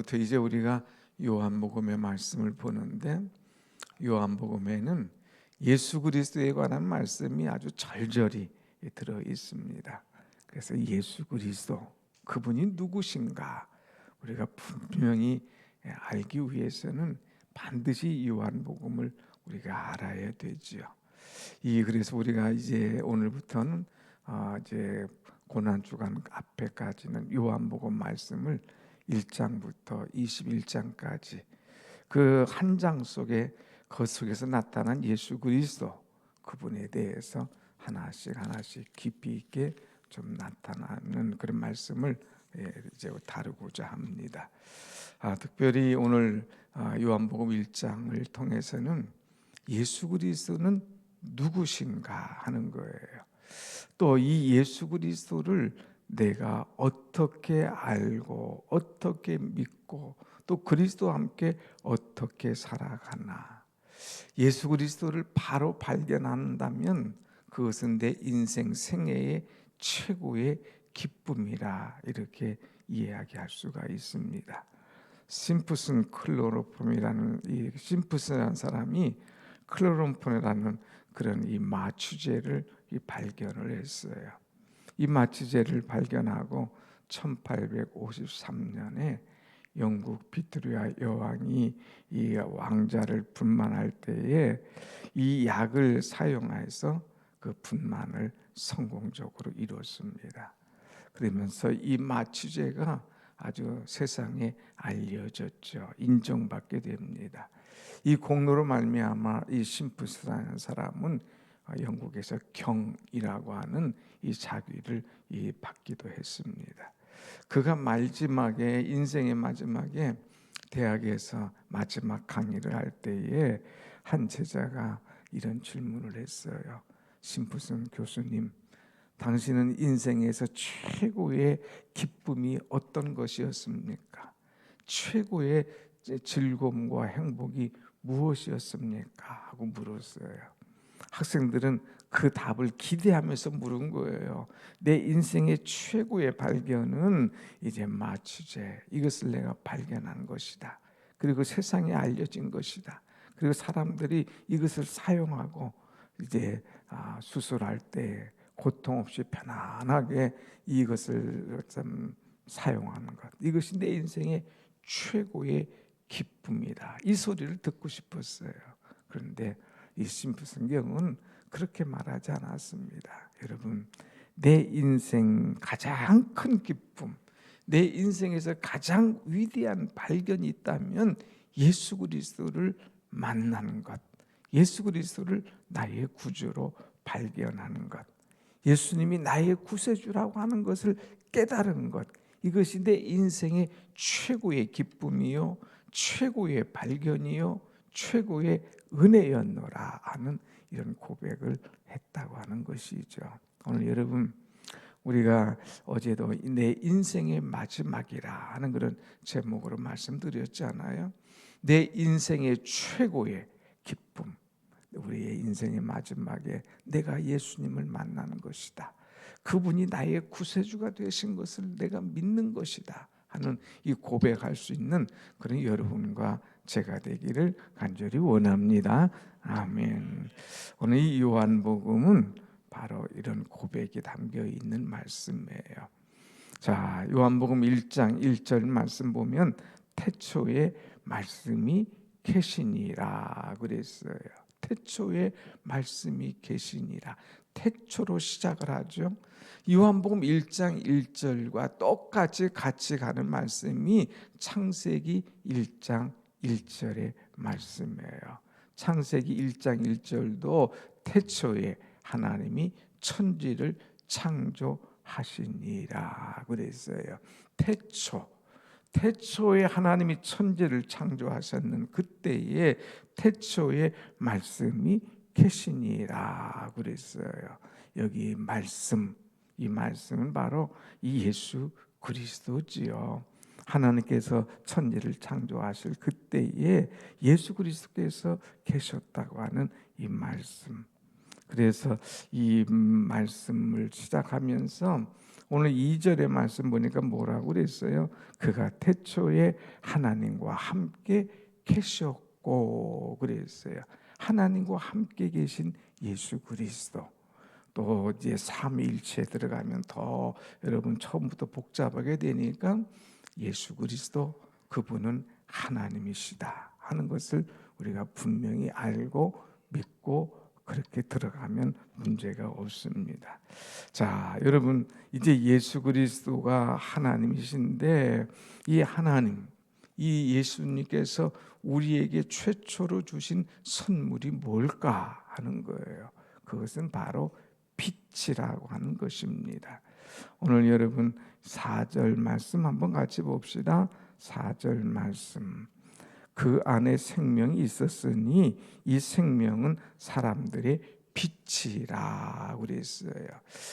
오늘부터 이제 우리가 요한복음의 말씀을 보는데, 요한복음에는 예수 그리스도에 관한 말씀이 아주 절절히 들어 있습니다. 그래서 예수 그리스도, 그분이 누구신가 우리가 분명히 알기 위해서는 반드시 요한복음을 우리가 알아야 되지요. 그래서 우리가 이제 오늘부터는 이제 고난주간 앞에까지는 요한복음 말씀을 1장부터 21장까지 그 한 장 속에 그 속에서 나타난 예수 그리스도, 그분에 대해서 하나씩 깊이 있게 좀 나타나는 그런 말씀을 이제 다루고자 합니다. 특별히 오늘 요한복음 1장을 통해서는 예수 그리스도는 누구신가 하는 거예요. 또 이 예수 그리스도를 내가 어떻게 알고 어떻게 믿고 또 그리스도와 함께 어떻게 살아가나, 예수 그리스도를 바로 발견한다면 그것은 내 인생 생애의 최고의 기쁨이라, 이렇게 이야기할 수가 있습니다. 심프슨 클로로폼이라는 이 심프슨이라는 사람이 클로로폼이라는 그런 이 마취제를 발견을 했어요. 이 마취제를 발견하고 1853년에 영국 비토리아 여왕이 이 왕자를 분만할 때에 이 약을 사용해서 그 분만을 성공적으로 이뤘습니다. 그러면서 이 마취제가 아주 세상에 알려졌죠. 인정받게 됩니다. 이 공로로 말미암아 이 심프스라는 사람은 영국에서 경이라고 하는 이 자귀를 받기도 했습니다. 그가 마지막에, 인생의 마지막에 대학에서 마지막 강의를 할 때에 한 제자가 이런 질문을 했어요. 심프슨 교수님, 당신은 인생에서 최고의 기쁨이 어떤 것이었습니까? 최고의 즐거움과 행복이 무엇이었습니까? 하고 물었어요. 학생들은 그 답을 기대하면서 물은 거예요. 내 인생의 최고의 발견은 이제 마취제, 이것을 내가 발견한 것이다. 그리고 세상에 알려진 것이다. 그리고 사람들이 이것을 사용하고 이제 수술할 때 고통 없이 편안하게 이것을 좀 사용하는 것, 이것이 내 인생의 최고의 기쁨이다. 이 소리를 듣고 싶었어요. 그런데 이 심프성경은 그렇게 말하지 않았습니다. 여러분, 내 인생 가장 큰 기쁨, 내 인생에서 가장 위대한 발견이 있다면 예수 그리스도를 만나는 것, 예수 그리스도를 나의 구주로 발견하는 것, 예수님이 나의 구세주라고 하는 것을 깨달은 것, 이것이 내 인생의 최고의 기쁨이요, 최고의 발견이요, 최고의 은혜였노라 하는 이런 고백을 했다고 하는 것이죠. 오늘 여러분, 우리가 어제도 내 인생의 마지막이라 하는 그런 제목으로 말씀드렸잖아요. 내 인생의 최고의 기쁨, 우리의 인생의 마지막에 내가 예수님을 만나는 것이다. 그분이 나의 구세주가 되신 것을 내가 믿는 것이다 하는 이 고백할 수 있는 그런 여러분과 제가 되기를 간절히 원합니다. 아멘. 오늘 이 요한복음은 바로 이런 고백이 담겨 있는 말씀이에요. 자, 요한복음 1장 1절 말씀 보면 태초에 말씀이 계시니라 그랬어요. 태초에 말씀이 계시니라. 태초로 시작을 하죠. 요한복음 1장 1절과 똑같이 같이 가는 말씀이 창세기 1장 1절의 말씀이에요. 창세기 1장 1절도 태초에 하나님이 천지를 창조하시니라 그랬어요. 태초에 하나님이 천지를 창조하셨는 그때에 태초에 말씀이 계시니라 그랬어요. 여기 말씀, 이 말씀은 바로 이 예수 그리스도지요. 하나님께서 천지를 창조하실 그때에 예수 그리스도께서 계셨다고 하는 이 말씀. 그래서 이 말씀을 시작하면서 오늘 2절의 말씀 보니까 뭐라고 그랬어요? 그가 태초에 하나님과 함께 계셨고 그랬어요. 하나님과 함께 계신 예수 그리스도. 또 이제 삼위일체에 들어가면 더 여러분 처음부터 복잡하게 되니까 예수 그리스도 그분은 하나님이시다 하는 것을 우리가 분명히 알고 믿고 그렇게 들어가면 문제가 없습니다. 자, 여러분 이제 예수 그리스도가 하나님이신데 이 하나님, 이 예수님께서 우리에게 최초로 주신 선물이 뭘까 하는 거예요. 그것은 바로 빛이라고 하는 것입니다. 오늘 여러분 4절 말씀 한번 같이 봅시다. 4절 말씀. 그 안에 생명이 있었으니 이 생명은 사람들의 빛이라 그랬어요.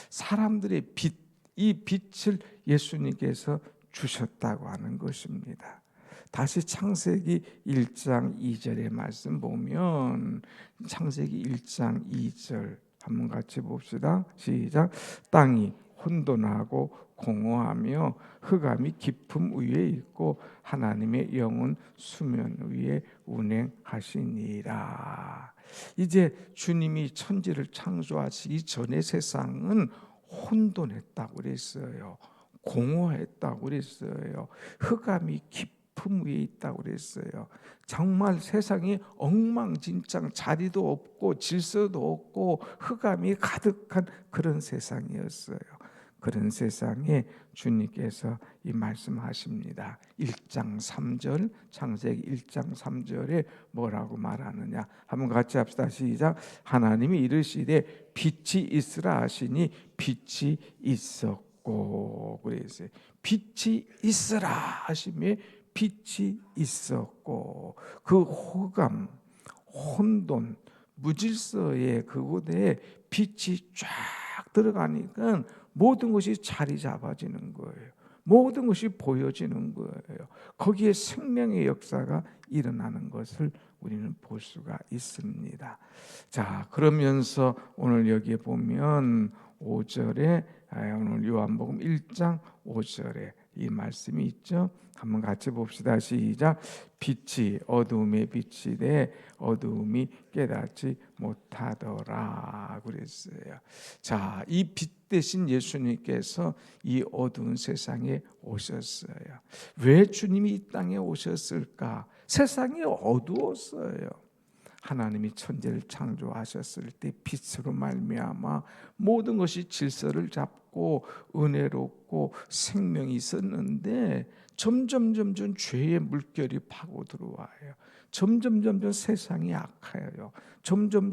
사람들의 빛, 이 빛을 예수님께서 주셨다고 하는 것입니다. 다시 창세기 1장 2절의 말씀 보면 창세기 1장 2절 한번 같이 봅시다. 시작. 땅이 혼돈하고 공허하며 흑암이 깊음 위에 있고 하나님의 영은 수면 위에 운행하시니라. 이제 주님이 천지를 창조하시기 전에 세상은 혼돈했다고 그랬어요. 공허했다고 그랬어요. 흑암이 깊음 위에 있다고 그랬어요. 정말 세상이 엉망진창, 자리도 없고 질서도 없고 흑암이 가득한 그런 세상이었어요. 그런 세상에 주님께서 이 말씀하십니다. 1장 3절, 창세기 1장 3절에 뭐라고 말하느냐 한번 같이 합시다. 시작. 하나님이 이르시되 빛이 있으라 하시니 빛이 있었고 그랬어요. 빛이 있으라 하시며 빛이 있었고 그 흑암, 혼돈, 무질서의 그곳에 빛이 쫙 들어가니까 모든 것이 자리 잡아지는 거예요. 모든 것이 보여지는 거예요. 거기에 생명의 역사가 일어나는 것을 우리는 볼 수가 있습니다. 자, 그러면서 오늘 여기에 보면 5절에 오늘 요한복음 1장 5절에 이 말씀이 있죠. 한번 같이 봅시다. 시작. 빛이 어두움에 비치되 어두움이 깨닫지 못하더라 그랬어요. 자, 이 빛 대신 예수님께서 이 어두운 세상에 오셨어요. 왜 주님이 이 땅에 오셨을까? 세상이 어두웠어요. 하나님이 천지를 창조하셨을 때 빛으로 말미암아 모든 것이 질서를 잡고 은혜롭고 생명이 있었는데 점점 죄의 물결이 파고 들어와요. 점점 세상이 악해요. 점점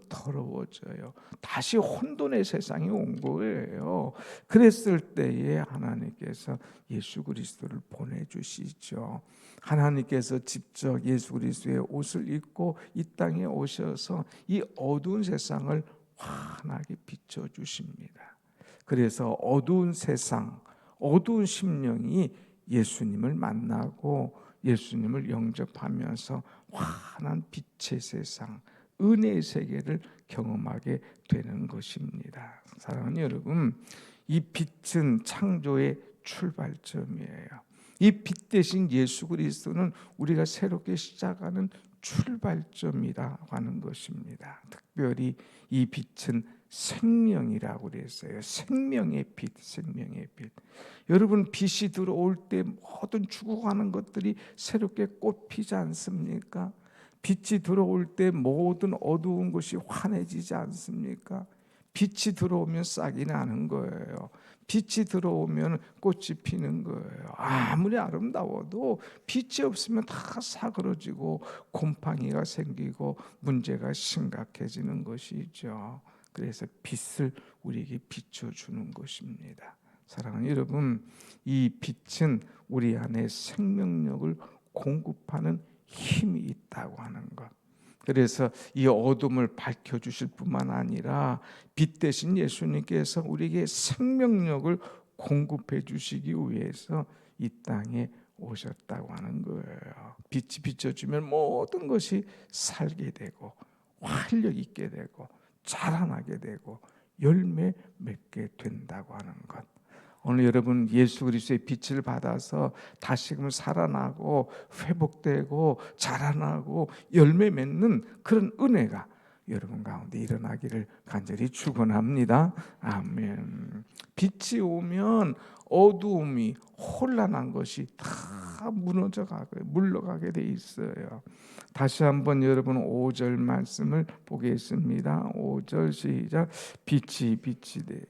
더러워져요. 다시 혼돈의 세상이 온 거예요. 그랬을 때에 하나님께서 예수 그리스도를 보내주시죠. 하나님께서 직접 예수 그리스도의 옷을 입고 이 땅에 오셔서 이 어두운 세상을 환하게 비춰주십니다. 그래서 어두운 세상, 어두운 심령이 예수님을 만나고 예수님을 영접하면서 환한 빛의 세상, 은혜의 세계를 경험하게 되는 것입니다. 사랑하는 여러분, 이 빛은 창조의 출발점이에요. 이 빛 대신 예수 그리스도는 우리가 새롭게 시작하는 출발점이라고 하는 것입니다. 특별히 이 빛은 생명이라고 그랬어요. 생명의 빛, 생명의 빛. 여러분 빛이 들어올 때 모든 죽어가는 것들이 새롭게 꽃피지 않습니까? 빛이 들어올 때 모든 어두운 것이 환해지지 않습니까? 빛이 들어오면 싹이 나는 거예요. 빛이 들어오면 꽃이 피는 거예요. 아무리 아름다워도 빛이 없으면 다 사그러지고 곰팡이가 생기고 문제가 심각해지는 것이죠. 그래서 빛을 우리에게 비춰주는 것입니다. 사랑하는 여러분, 이 빛은 우리 안에 생명력을 공급하는 힘이 있다고 하는 것. 그래서 이 어둠을 밝혀주실 뿐만 아니라 빛 대신 예수님께서 우리에게 생명력을 공급해 주시기 위해서 이 땅에 오셨다고 하는 거예요. 빛이 비춰주면 모든 것이 살게 되고 활력 있게 되고 자라나게 되고 열매 맺게 된다고 하는 것. 오늘 여러분 예수 그리스도의 빛을 받아서 다시금 살아나고 회복되고 자라나고 열매 맺는 그런 은혜가 여러분 가운데 일어나기를 간절히 축원합니다. 아멘. 빛이 오면 어두움이 혼란한 것이 다 무너져가고 물러가게 돼 있어요. 다시 한번 여러분 5절 말씀을 보겠습니다. 5절 시작. 빛이 돼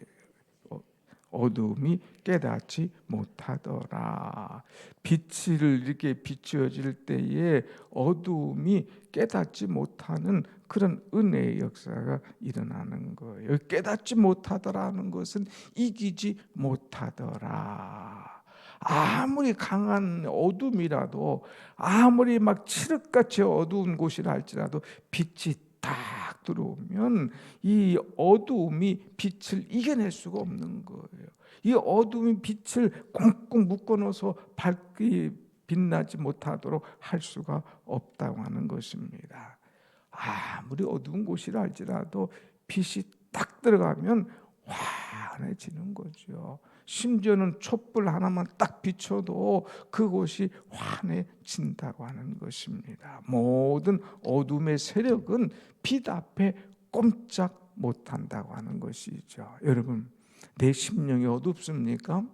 어두움이 깨닫지 못하더라. 빛을 이렇게 비추어질 때에 어두움이 깨닫지 못하는 그런 은혜의 역사가 일어나는 거예요. 깨닫지 못하더라는 것은 이기지 못하더라. 아무리 강한 어둠이라도, 아무리 막 칠흑같이 어두운 곳이라 할지라도 빛이 딱 들어오면 이 어두움이 빛을 이겨낼 수가 없는 거예요. 이 어두움이 빛을 꽁꽁 묶어놓아서 밝게 빛나지 못하도록 할 수가 없다고 하는 것입니다. 아무리 어두운 곳이라 할지라도 빛이 딱 들어가면 환해지는 거죠. 심지어는 촛불 하나만 딱 비춰도 그곳이 환해진다고 하는 것입니다. 모든 어둠의 세력은 빛 앞에 꼼짝 못한다고 하는 것이죠. 여러분, 내 심령이 어둡습니까?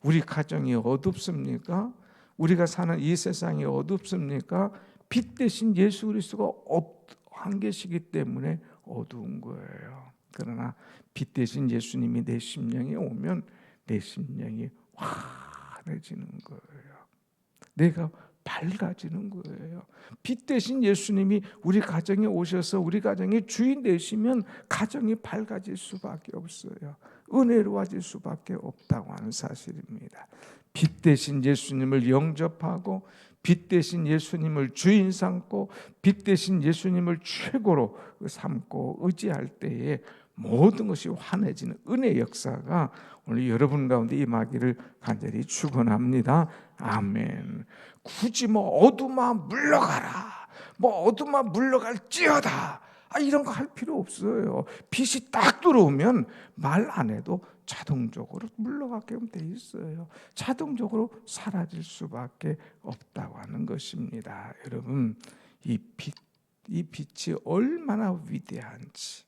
우리 가정이 어둡습니까? 우리가 사는 이 세상이 어둡습니까? 빛 대신 예수 그리스도가 안 계시기 때문에 어두운 거예요. 그러나 빛 대신 예수님이 내 심령에 오면 내 심령이 환해지는 거예요. 내가 밝아지는 거예요. 빛 대신 예수님이 우리 가정에 오셔서 우리 가정의 주인 되시면 가정이 밝아질 수밖에 없어요. 은혜로워질 수밖에 없다고 하는 사실입니다. 빛 대신 예수님을 영접하고 빛 대신 예수님을 주인 삼고 빛 대신 예수님을 최고로 삼고 의지할 때에 모든 것이 환해지는 은혜의 역사가 오늘 여러분 가운데 임하기를 간절히 축원합니다. 아멘. 굳이 뭐 어둠아 물러가라, 뭐 어둠아 물러갈지어다, 이런 거 할 필요 없어요. 빛이 딱 들어오면 말 안 해도 자동적으로 물러가게 돼 있어요. 자동적으로 사라질 수밖에 없다고 하는 것입니다. 여러분, 이 빛이 얼마나 위대한지.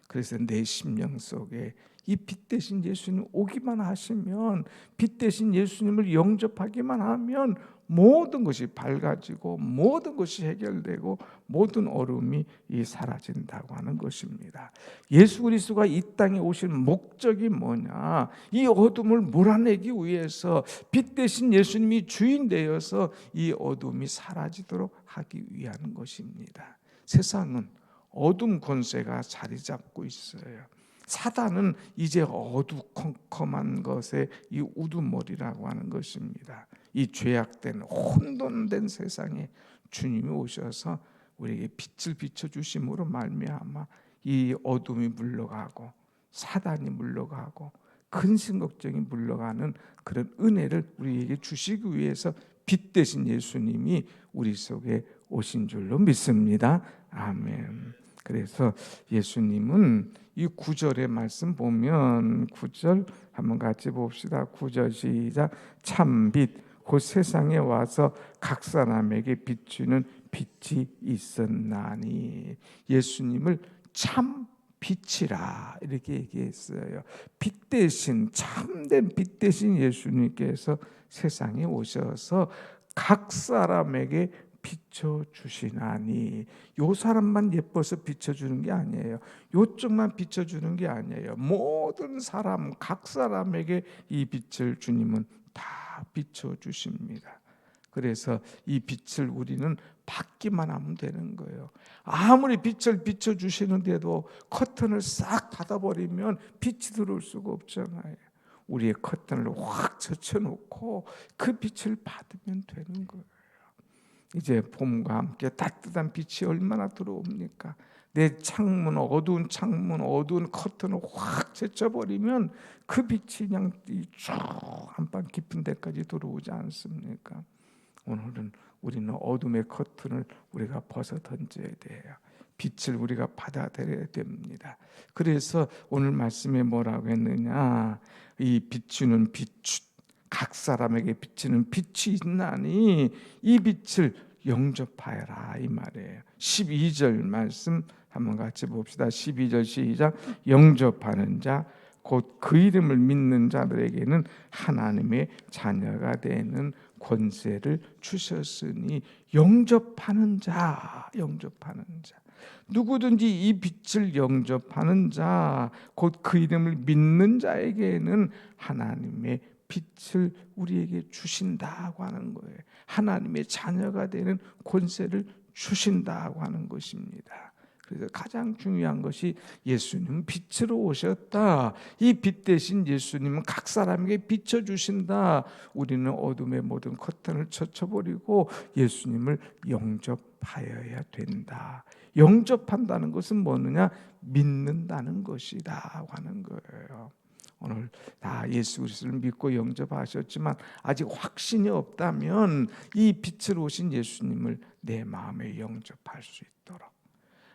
그래서 내 심령 속에 이 빛 대신 예수님 오기만 하시면, 빛 대신 예수님을 영접하기만 하면 모든 것이 밝아지고 모든 것이 해결되고 모든 어둠이 사라진다고 하는 것입니다. 예수 그리스도가 이 땅에 오신 목적이 뭐냐? 이 어둠을 몰아내기 위해서 빛 대신 예수님이 주인 되어서 이 어둠이 사라지도록 하기 위한 것입니다. 세상은 어둠 권세가 자리 잡고 있어요. 사단은 이제 어두컴컴한 것에 이 우두머리라고 하는 것입니다. 이 죄악된 혼돈된 세상에 주님이 오셔서 우리에게 빛을 비춰주심으로 말미암아 이 어둠이 물러가고 사단이 물러가고 근심 걱정이 물러가는 그런 은혜를 우리에게 주시기 위해서 빛 대신 예수님이 우리 속에 오신 줄로 믿습니다. 아멘. 그래서 예수님은 이 9절의 말씀 보면 9절 한번 같이 봅시다. 9절 시작. 참빛 곧 세상에 와서 각 사람에게 비추는 빛이 있었나니. 예수님을 참 빛이라 이렇게 얘기했어요. 빛 대신, 참된 빛 대신 예수님께서 세상에 오셔서 각 사람에게 비춰주시나니. 요 사람만 예뻐서 비춰주는 게 아니에요. 요쪽만 비춰주는 게 아니에요. 모든 사람, 각 사람에게 이 빛을 주님은 다 비춰주십니다. 그래서 이 빛을 우리는 받기만 하면 되는 거예요. 아무리 빛을 비춰주시는데도 커튼을 싹 닫아버리면 빛이 들어올 수가 없잖아요. 우리의 커튼을 확 젖혀놓고 그 빛을 받으면 되는 거예요. 이제 봄과 함께 따뜻한 빛이 얼마나 들어옵니까? 내 창문, 어두운 창문, 어두운 커튼을 확 제쳐버리면 그 빛이 그냥 쭉 한방 깊은 데까지 들어오지 않습니까? 오늘은 우리는 어둠의 커튼을 우리가 벗어 던져야 돼요. 빛을 우리가 받아들여야 됩니다. 그래서 오늘 말씀에 뭐라고 했느냐? 이 비추는 빛, 각 사람에게 비치는 빛이 있나니 이 빛을 영접하여라 이 말이에요. 12절 말씀 한번 같이 봅시다. 12절 시작. 영접하는 자 곧 그 이름을 믿는 자들에게는 하나님의 자녀가 되는 권세를 주셨으니 영접하는 자, 영접하는 자. 누구든지 이 빛을 영접하는 자, 곧 그 이름을 믿는 자에게는 하나님의 빛을 우리에게 주신다고 하는 거예요. 하나님의 자녀가 되는 권세를 주신다고 하는 것입니다. 그래서 가장 중요한 것이 예수님은 빛으로 오셨다. 이 빛 대신 예수님은 각 사람에게 비춰주신다. 우리는 어둠의 모든 커튼을 쳐버리고 예수님을 영접하여야 된다. 영접한다는 것은 뭐느냐? 믿는다는 것이다 하는 거예요. 오늘 다 예수 그리스도를 믿고 영접하셨지만 아직 확신이 없다면 이 빛으로 오신 예수님을 내 마음에 영접할 수 있도록,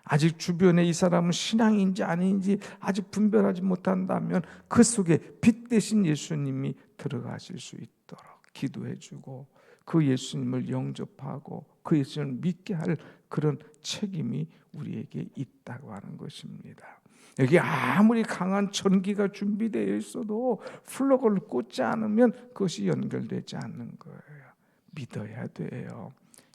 아직 주변에 이 사람은 신앙인지 아닌지 아직 분별하지 못한다면 그 속에 빛 대신 예수님이 들어가실 수 있도록 기도해주고 그 예수님을 영접하고 그 예수님을 믿게 할 그런 책임이 우리에게 있다고 하는 것입니다. 여기 아무리 강한 전기가 준비되어 있어도 플러그를 꽂지 않으면 그것이 연결되지 않는 거예요. 믿어야 돼요.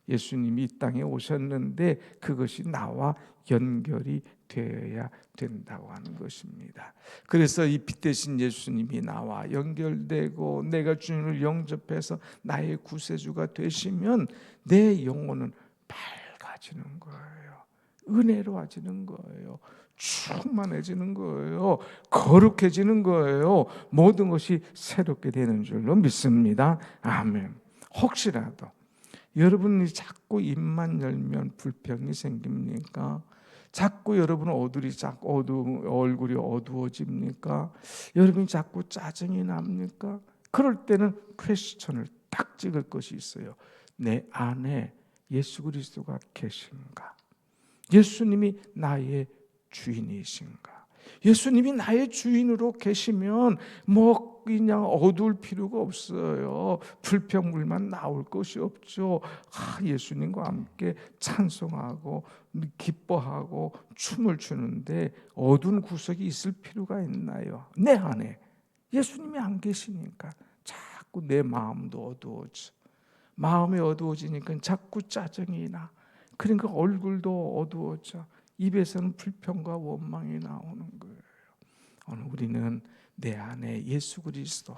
예수님이 이 땅에 오셨는데 그것이 나와 연결이 되어야 된다고 하는 것입니다. 그래서 이 빛 대신 예수님이 나와 연결되고 내가 주님을 영접해서 나의 구세주가 되시면 내 영혼은 밝아지는 거예요. 은혜로워지는 거예요. 충만해지는 거예요. 거룩해지는 거예요. 모든 것이 새롭게 되는 줄로 믿습니다. 아멘. 혹시라도 여러분이 자꾸 입만 열면 불평이 생깁니까? 자꾸 여러분 얼굴이 어두워집니까? 여러분이 자꾸 짜증이 납니까? 그럴 때는 퀘스천을 딱 찍을 것이 있어요. 내 안에 예수 그리스도가 계신가? 예수님이 나의 주인이신가? 예수님이 나의 주인으로 계시면 뭐 그냥 어두울 필요가 없어요. 불평불만 나올 것이 없죠. 예수님과 함께 찬송하고 기뻐하고 춤을 추는데 어두운 구석이 있을 필요가 있나요? 내 안에 예수님이 안 계시니까 자꾸 내 마음도 어두워져. 마음이 어두워지니까 자꾸 짜증이 나. 그러니까 얼굴도 어두워져. 입에서는 불평과 원망이 나오는 거예요. 오늘 우리는 내 안에 예수 그리스도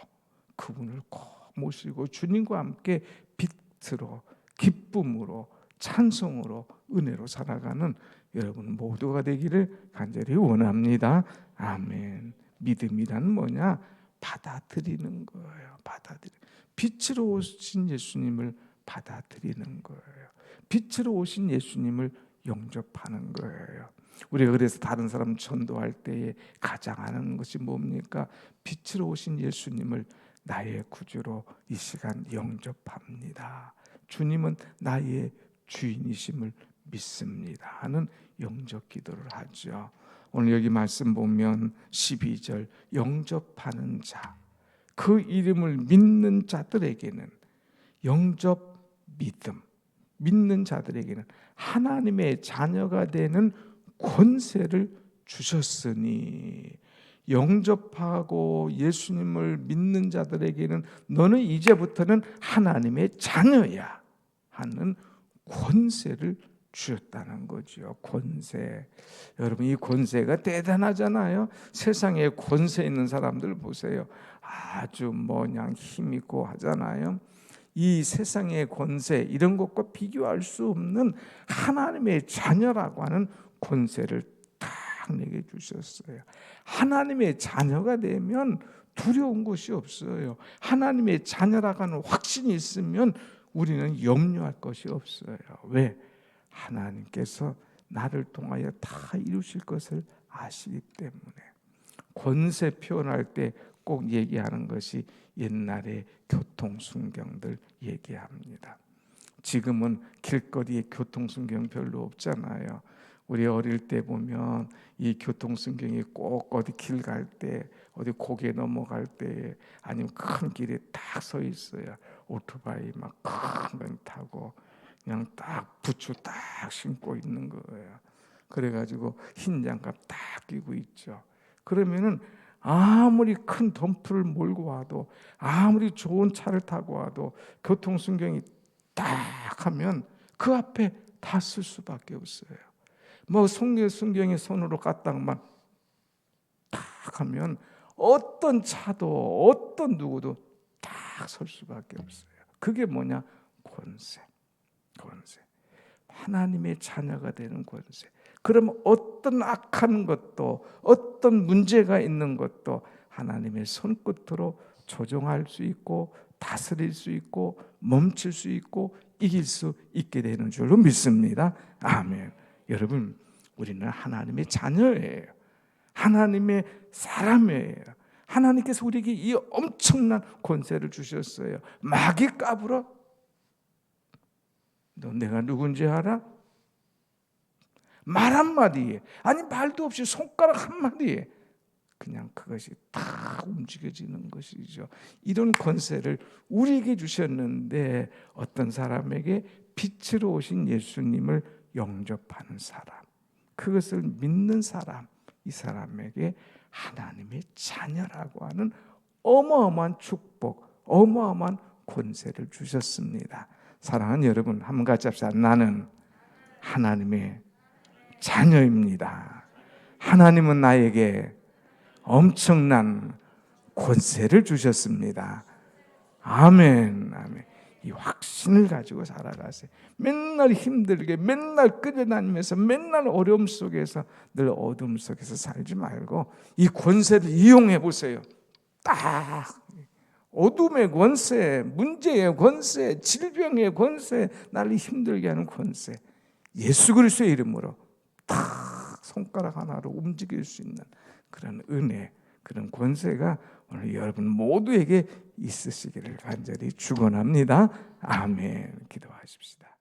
그분을 꼭 모시고 주님과 함께 빛으로 기쁨으로 찬송으로 은혜로 살아가는 여러분 모두가 되기를 간절히 원합니다. 아멘. 믿음이란 뭐냐? 받아들이는 거예요. 빛으로 오신 예수님을 받아들이는 거예요. 빛으로 오신 예수님을 영접하는 거예요. 우리가 그래서 다른 사람 전도할 때에 가장 하는 것이 뭡니까? 빛으로 오신 예수님을 나의 구주로 이 시간 영접합니다. 주님은 나의 주인이심을 믿습니다 하는 영접 기도를 하죠. 오늘 여기 말씀 보면 12절 영접하는 자, 그 이름을 믿는 자들에게는 영접 믿음, 믿는 자들에게는 하나님의 자녀가 되는 권세를 주셨으니, 영접하고 예수님을 믿는 자들에게는 너는 이제부터는 하나님의 자녀야 하는 권세를 주셨다는 거죠. 권세. 여러분 이 권세가 대단하잖아요. 세상에 권세 있는 사람들 보세요. 아주 그냥 힘 있고 하잖아요. 이 세상의 권세 이런 것과 비교할 수 없는 하나님의 자녀라고 하는 권세를 딱 내게 주셨어요. 하나님의 자녀가 되면 두려운 것이 없어요. 하나님의 자녀라고 하는 확신이 있으면 우리는 염려할 것이 없어요. 왜? 하나님께서 나를 통하여 다 이루실 것을 아시기 때문에. 권세 표현할 때 꼭 얘기하는 것이 옛날의 교통순경들 얘기합니다. 지금은 길거리에 교통순경 별로 없잖아요. 우리 어릴 때 보면 이 교통순경이 꼭 어디 길 갈 때, 어디 고개 넘어갈 때, 아니면 큰 길에 딱 서 있어야 오토바이 막 큰 거 타고 그냥 딱 부츠 딱 신고 있는 거예요. 그래가지고 흰 장갑 딱 끼고 있죠. 그러면은 아무리 큰 덤프를 몰고 와도, 아무리 좋은 차를 타고 와도 교통순경이 딱 하면 그 앞에 다 쓸 수밖에 없어요. 뭐 순경이 손으로 까딱만 딱 하면 어떤 차도 어떤 누구도 딱 설 수밖에 없어요. 그게 뭐냐? 권세. 하나님의 자녀가 되는 권세. 그럼 어떤 악한 것도, 어떤 문제가 있는 것도 하나님의 손끝으로 조정할 수 있고, 다스릴 수 있고, 멈출 수 있고, 이길 수 있게 되는 줄로 믿습니다. 아멘. 여러분, 우리는 하나님의 자녀예요. 하나님의 사람이에요. 하나님께서 우리에게 이 엄청난 권세를 주셨어요. 마귀 까불어? 너 내가 누군지 알아? 말 한마디에, 아니 말도 없이 손가락 한마디에 그냥 그것이 다 움직여지는 것이죠. 이런 권세를 우리에게 주셨는데, 어떤 사람에게 빛으로 오신 예수님을 영접하는 사람, 그것을 믿는 사람, 이 사람에게 하나님의 자녀라고 하는 어마어마한 축복, 어마어마한 권세를 주셨습니다. 사랑하는 여러분, 한번 같이 합시다. 나는 하나님의 자녀입니다. 하나님은 나에게 엄청난 권세를 주셨습니다. 아멘, 아멘. 이 확신을 가지고 살아가세요. 맨날 힘들게, 맨날 끌어다니면서, 맨날 어려움 속에서, 늘 어둠 속에서 살지 말고 이 권세를 이용해 보세요. 딱 어둠의 권세, 문제의 권세, 질병의 권세, 나를 힘들게 하는 권세, 예수 그리스도의 이름으로 딱 손가락 하나로 움직일 수 있는 그런 은혜, 그런 권세가 오늘 여러분 모두에게 있으시기를 간절히 축원합니다. 아멘. 기도하십시다.